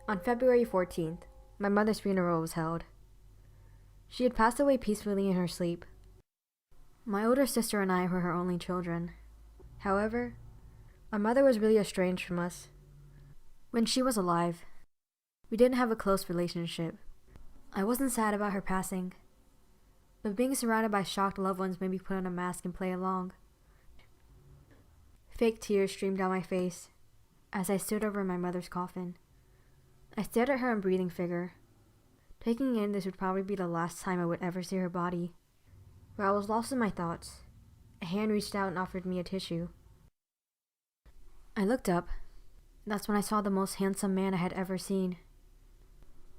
On February 14th, my mother's funeral was held. She had passed away peacefully in her sleep. My older sister and I were her only children. However, my mother was really estranged from us. When she was alive, we didn't have a close relationship. I wasn't sad about her passing, but being surrounded by shocked loved ones made me put on a mask and play along. Fake tears streamed down my face as I stood over my mother's coffin. I stared at her unbreathing figure, taking in this would probably be the last time I would ever see her body. While I was lost in my thoughts, a hand reached out and offered me a tissue. I looked up, and that's when I saw the most handsome man I had ever seen.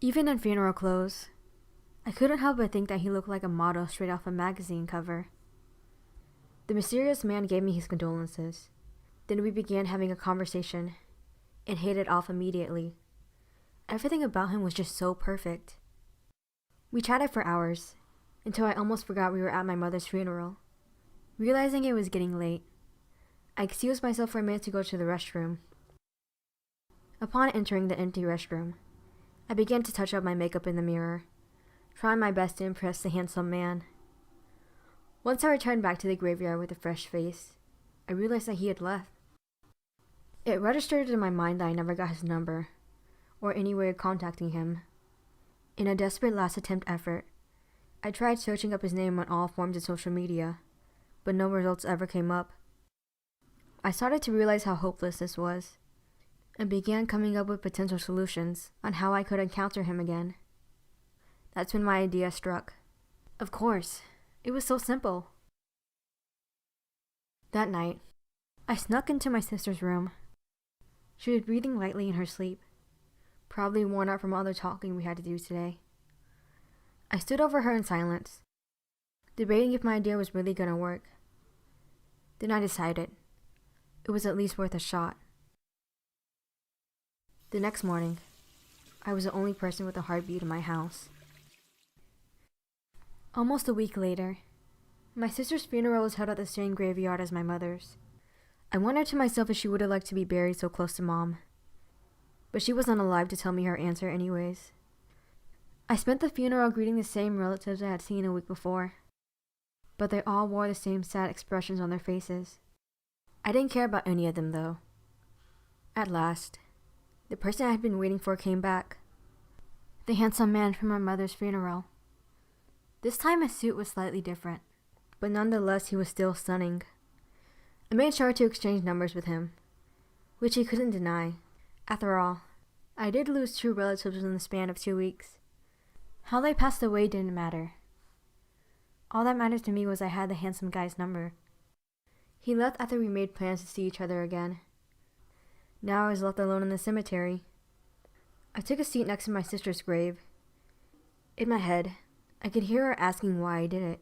Even in funeral clothes, I couldn't help but think that he looked like a model straight off a magazine cover. The mysterious man gave me his condolences. Then we began having a conversation, and hit it off immediately. Everything about him was just so perfect. We chatted for hours, until I almost forgot we were at my mother's funeral. Realizing it was getting late, I excused myself for a minute to go to the restroom. Upon entering the empty restroom, I began to touch up my makeup in the mirror, trying my best to impress the handsome man. Once I returned back to the graveyard with a fresh face, I realized that he had left. It registered in my mind that I never got his number, or any way of contacting him. In a desperate last-attempt effort, I tried searching up his name on all forms of social media, but no results ever came up. I started to realize how hopeless this was, and began coming up with potential solutions on how I could encounter him again. That's when my idea struck. Of course, it was so simple. That night, I snuck into my sister's room. She was breathing lightly in her sleep, probably worn out from all the talking we had to do today. I stood over her in silence, debating if my idea was really gonna work. Then I decided it was at least worth a shot. The next morning, I was the only person with a heartbeat in my house. Almost a week later, my sister's funeral was held at the same graveyard as my mother's. I wondered to myself if she would have liked to be buried so close to Mom, but she wasn't alive to tell me her answer anyways. I spent the funeral greeting the same relatives I had seen a week before, but they all wore the same sad expressions on their faces. I didn't care about any of them though. At last, the person I had been waiting for came back. The handsome man from my mother's funeral. This time his suit was slightly different, but nonetheless he was still stunning. I made sure to exchange numbers with him, which he couldn't deny. After all, I did lose 2 relatives in the span of 2 weeks. How they passed away didn't matter. All that mattered to me was I had the handsome guy's number. He left after we made plans to see each other again. Now I was left alone in the cemetery. I took a seat next to my sister's grave. In my head, I could hear her asking why I did it.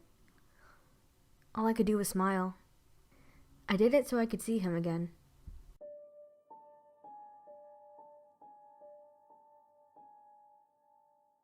All I could do was smile. I did it so I could see him again.